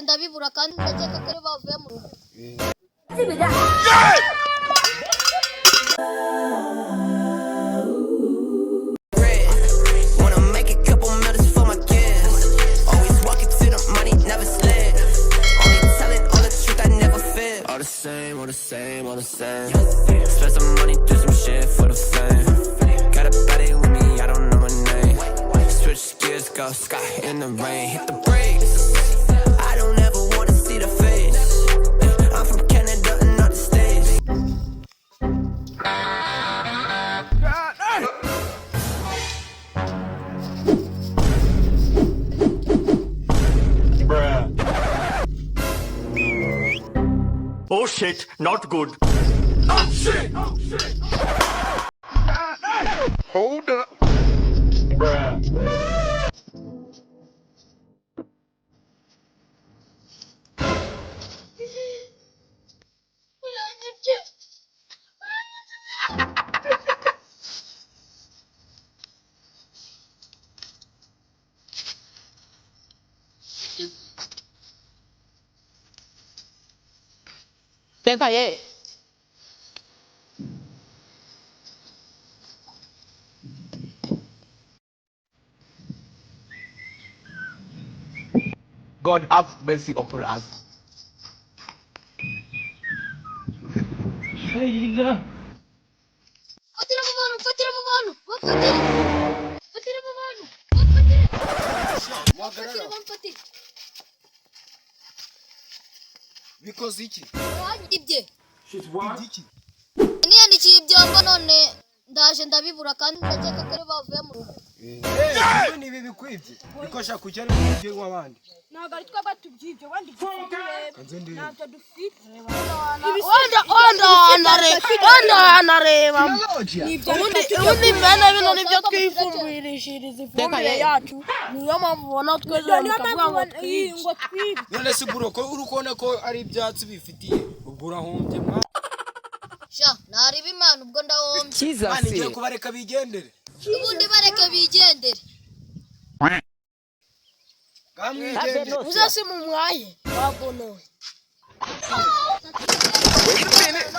ndaje ndabibura kandi ndakeka ko ari bavuye mu rugo. All the same. Spend some money, do some shit for the fame. Got a body with me, I don't know my name. Switch gears, go sky in the rain. Hit the brakes. I don't ever wanna see the face. I'm from Canada and not the States. Bruh. Oh shit, not good. Oh shit! Hold up. Bruh. God have mercy upon us. Because iki? Bibye. Shit what? Iki? Niyandikiye ibyombo none ndaje ndabibura kandi ndakeka ko ari bavuye mu rugo. Ni bibi kwibye. Bikosha kujya ari mubye w'abandi. Naga ari twaba tubyibye wandi Kanzende. ntabwo dufite. Anareba. Ubundi mbene bino nibyo twifumbirishiriza ifumbire yacu. Niyo mpamvu ubona tweze ngo twibye. None se buroko urukona ko ari ibyatsi bifitiye. Ubwo urahombye mwa. Sha nariba imana ubwo ndahombye. Mani ngiye kubareka bigendere. Ubundi bareke bigendere. Kamwigendere. Uzasi mu mwaye babono. Wait a minute.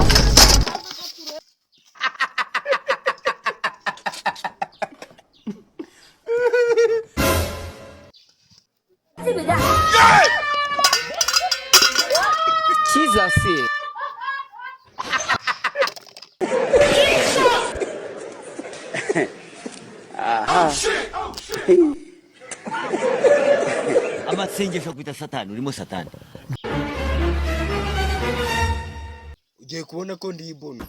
Jesus. Amasengesho kwita satani urimo satani. Ugiye kubona ko ndiyibona.